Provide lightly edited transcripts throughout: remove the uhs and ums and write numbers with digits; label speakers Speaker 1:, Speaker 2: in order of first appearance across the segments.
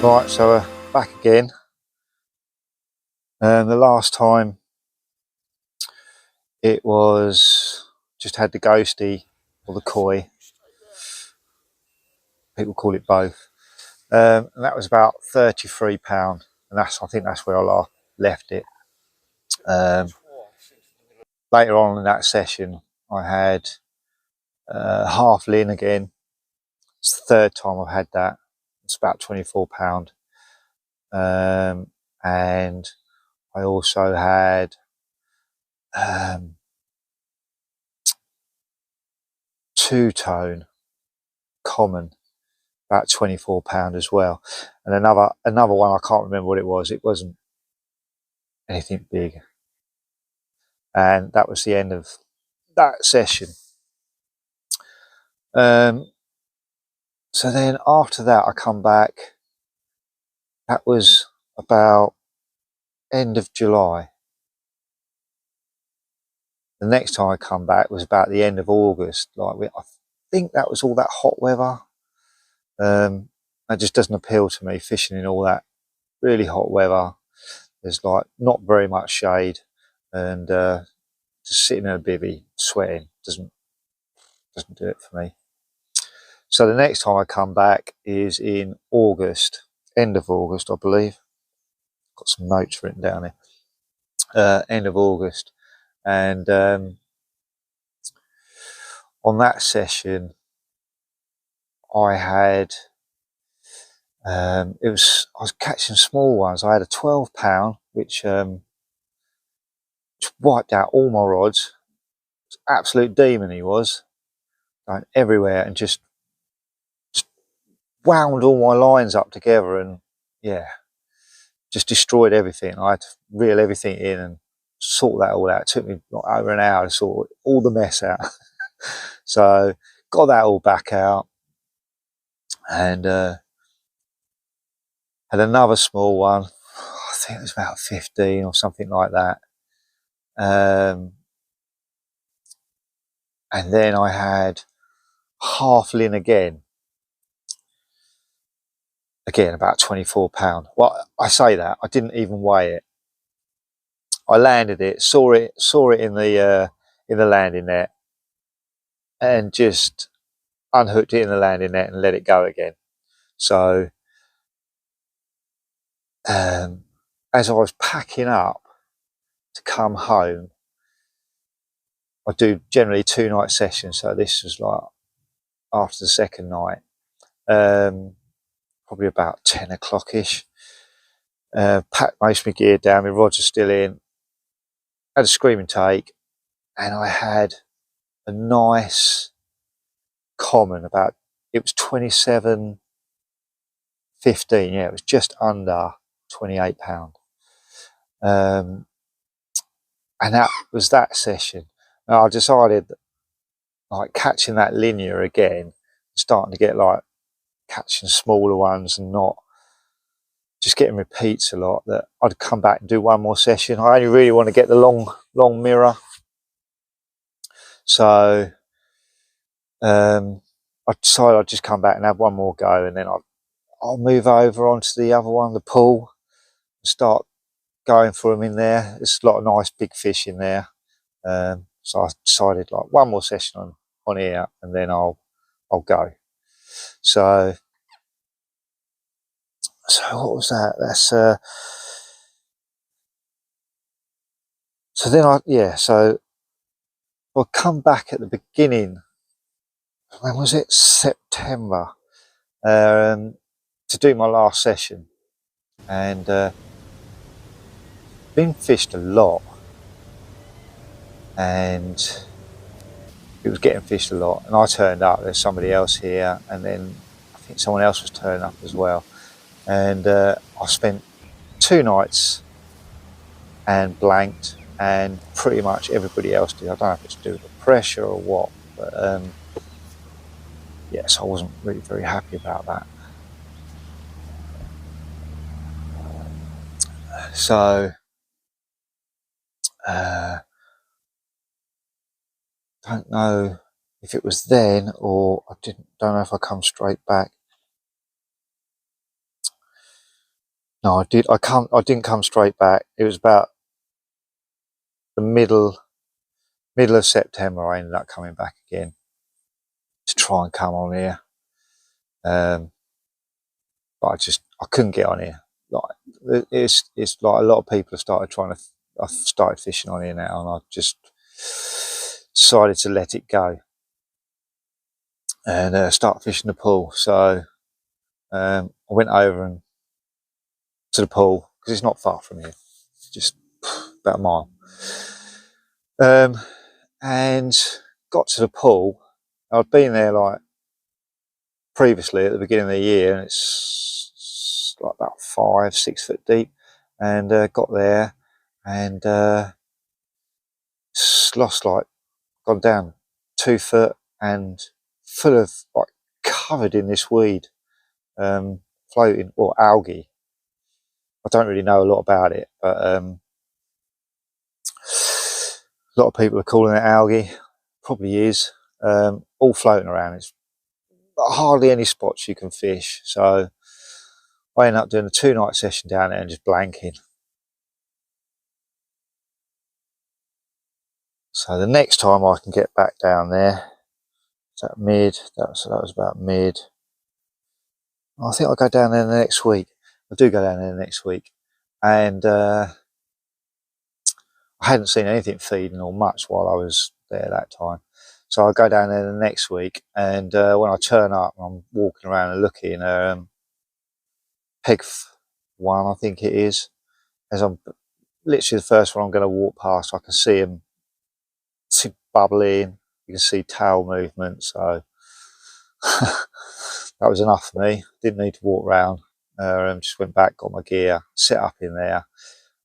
Speaker 1: Right, so we're back again. The last time it was just had the ghosty or the koi. People call it both. And that was about £33, and I think that's where I left it. Later on in that session, I had half Lin again. It's the third time I've had that. It's about £24. And I also had two-tone common, about £24 as well, and another one, I can't remember what it was. It wasn't anything big, and that was the end of that session. So then after that I come back. That was about end of July. The next time I come back was about the end of August. I think that was all that hot weather. That just doesn't appeal to me, fishing in all that really hot weather. There's like not very much shade, and just sitting in a bivvy sweating doesn't do it for me. So the next time I come back is in August, end of August, I believe. Got some notes written down here. End of August, and on that session I had I was catching small ones. I had a £12 which wiped out all my rods. Absolute demon he was, going everywhere, and just wound all my lines up together, and yeah, just destroyed everything. I had to reel everything in and sort that all out. It took me like over an hour to sort all the mess out. So got that all back out, and had another small one. I think it was about 15 or something like that. And then I had half Lin again about £24. Well, I say that, I didn't even weigh it. I landed it, saw it in the landing net, and just unhooked it in the landing net and let it go again. So as I was packing up to come home, I do generally 2-night sessions, so this was like after the second night, probably about 10 o'clock ish. Packed most of my gear down, my rods are still in, had a screaming take, and I had a nice common, it was 27.15, yeah, it was just under £28. And that was that session. Now I decided that, like, catching that linear again, starting to get like catching smaller ones and not just getting repeats a lot, that I'd come back and do one more session. I only really want to get the long mirror. So I decided I'd just come back and have one more go, and then I'll move over onto the other one, the pool, and start going for them in there. There's a lot of nice big fish in there. So I decided, like, one more session on here, and then I'll go. So what was that? That's so then so I'll come back at the beginning. When was it? September, to do my last session, and been fished a lot, and it was getting fished a lot, and I turned up. There's somebody else here, and then I think someone else was turning up as well, and I spent 2 nights and blanked, and pretty much everybody else did. I don't know if it's to do with the pressure or what, but yes, I wasn't really very happy about that. So don't know if it was then, or don't know if I come straight back. No, I didn't come straight back. It was about the middle of September. I ended up coming back again to try and come on here. But I couldn't get on here. Like it's like a lot of people have started I've started fishing on here now, and I just decided to let it go and start fishing the pool. So I went over to the pool because it's not far from here, it's just about a mile, and got to the pool. I'd been there like previously at the beginning of the year, and it's like about 5-6 foot deep, and got there and lost, like, gone down 2 foot and full of, like, covered in this weed, floating, or algae. I don't really know a lot about it, but a lot of people are calling it algae. Probably is. All floating around. It's hardly any spots you can fish. So I ended up doing a 2-night session down there and just blanking. So the next time I can get back down there, that was about mid. I think I'll go down there the next week. I do go down there the next week, and I hadn't seen anything feeding or much while I was there that time. So I'll go down there the next week, and when I turn up, I'm walking around and looking. Peg one, I think it is. As I'm literally the first one I'm going to walk past, I can see him bubbling. You can see tail movement. So that was enough for me. Didn't need to walk around. Just went back, got my gear, set up in there.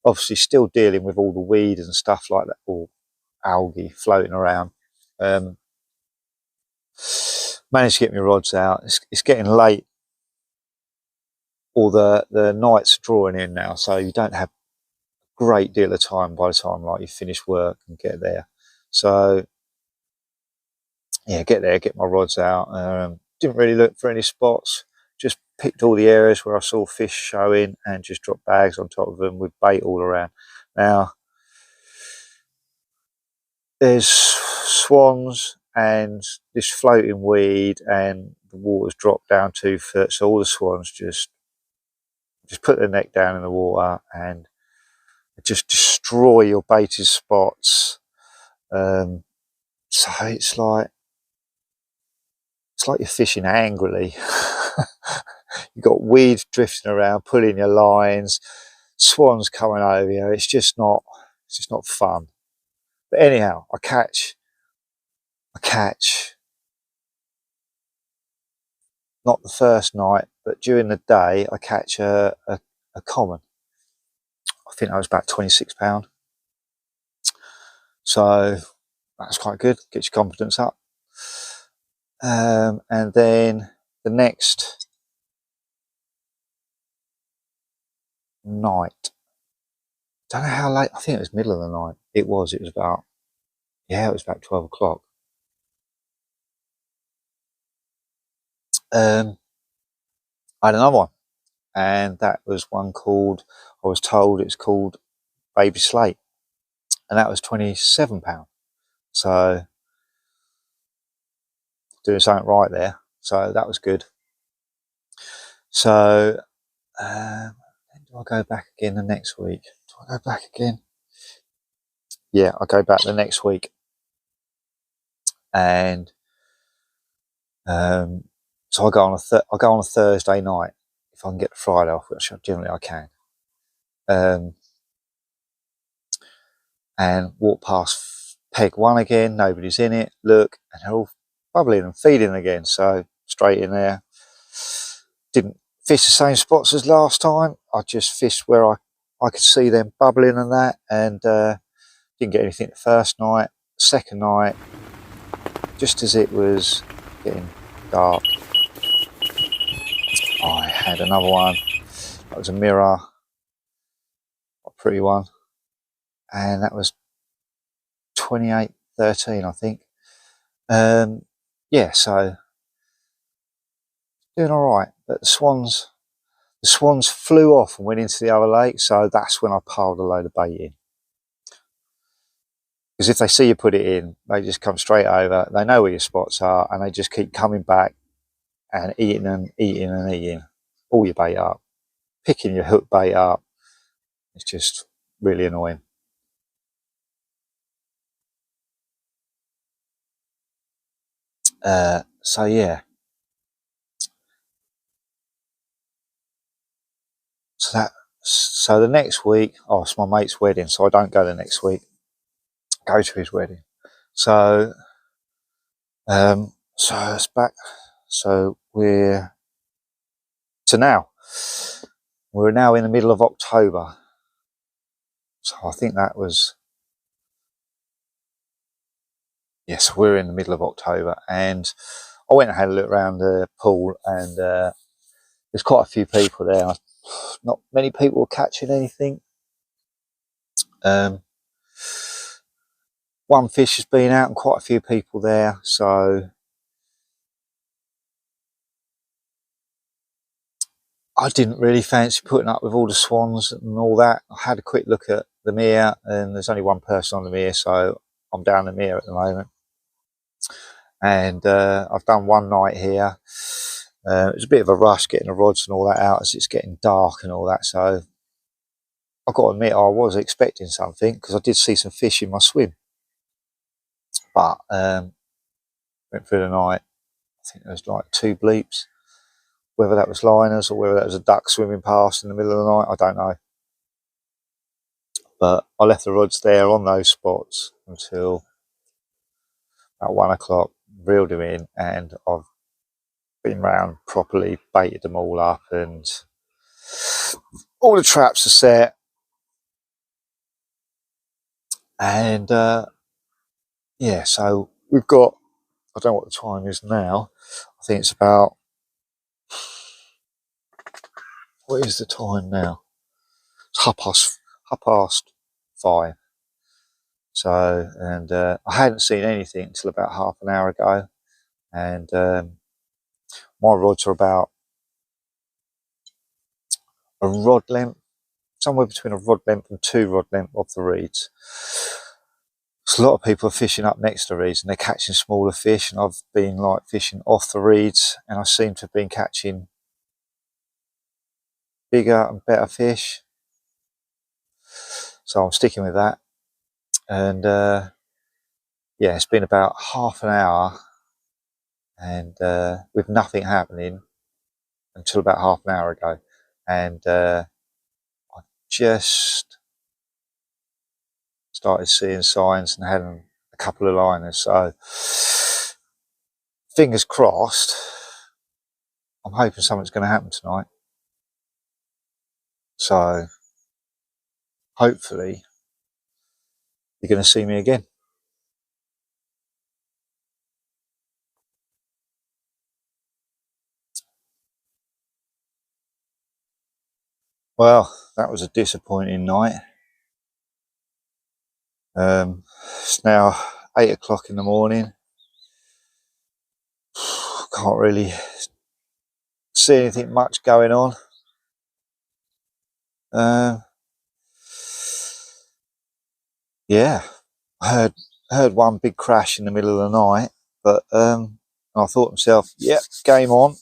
Speaker 1: Obviously still dealing with all the weed and stuff like that, or algae floating around. Managed to get my rods out. It's getting late, or the nights are drawing in now, so you don't have a great deal of time by the time, like, you finish work and get there. So yeah, get there, get my rods out. Didn't really look for any spots, just picked all the areas where I saw fish showing and just dropped bags on top of them with bait all around. Now there's swans and this floating weed, and the water's dropped down 2 foot, so all the swans just put their neck down in the water and just destroy your baited spots. So it's like you're fishing angrily. You've got weed drifting around, pulling your lines, swans coming over you. It's just not fun. But anyhow, I catch not the first night, but during the day I catch a common. I think that was about £26. So that's quite good, gets your confidence up. And then the next night, don't know how late, I think it was middle of the night. It was about 12 o'clock. I had another one, and that was one called, I was told it's called Baby Slate, and that was £27. So doing something right there. So that was good. So do I go back again the next week? Do I go back again? Yeah, I go back the next week, and so I go on a Thursday night if I can get the Friday off, which generally I can. And walk past peg one again, nobody's in it, look, and they're all bubbling and feeding again. So straight in there. Didn't fish the same spots as last time. I just fished where I could see them bubbling and that, and didn't get anything the first night. Second night, just as it was getting dark, I had another one. That was a mirror, a pretty one, and that was 28.13, I think. Yeah, so doing all right. But the swans The swans flew off and went into the other lake, so that's when I piled a load of bait in. Because if they see you put it in, they just come straight over. They know where your spots are, and they just keep coming back and eating and eating and eating all your bait up, picking your hook bait up. It's just really annoying. So yeah. So the next week, oh, it's my mate's wedding, so I don't go the next week. Go to his wedding. So it's back. So we're now. We're now in the middle of October. So I think that was, yes, we're in the middle of October, and I went and had a look around the pool, and there's quite a few people there. Not many people were catching anything. One fish has been out and quite a few people there, so I didn't really fancy putting up with all the swans and all that. I had a quick look at the mere, and there's only one person on the mere, so I'm down the mere at the moment. And I've done one night here. It was a bit of a rush getting the rods and all that out as it's getting dark and all that, so I've got to admit I was expecting something, because I did see some fish in my swim. But went through the night, I think there was like 2 bleeps. Whether that was liners or whether that was a duck swimming past in the middle of the night, I don't know. But I left the rods there on those spots until about 1 o'clock, reeled them in, and I've been round properly, baited them all up, and all the traps are set. And yeah, so we've got, I don't know what the time is now. I think it's about, what is the time now? It's half past 5. So, and I hadn't seen anything until about half an hour ago, and my rods are about a rod length, somewhere between a rod length and 2 rod length off the reeds. So a lot of people are fishing up next to reeds and they're catching smaller fish, and I've been like fishing off the reeds, and I seem to have been catching bigger and better fish. So I'm sticking with that. And yeah, it's been about half an hour, and with nothing happening until about half an hour ago. And I just started seeing signs and having a couple of liners. So fingers crossed, I'm hoping something's going to happen tonight. So hopefully you're going to see me again. Well, that was a disappointing night. It's now 8 o'clock in the morning. Can't really see anything much going on. Yeah, I heard one big crash in the middle of the night, but I thought to myself, yep, game on.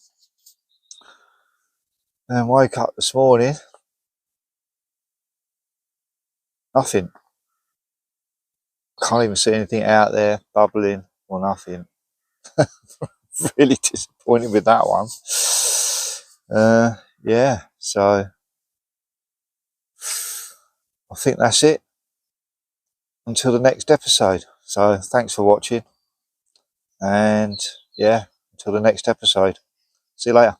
Speaker 1: And woke up this morning, nothing. Can't even see anything out there bubbling or nothing. Really disappointed with that one. Yeah, so I think that's it until the next episode. So thanks for watching, and yeah, until the next episode. See you later.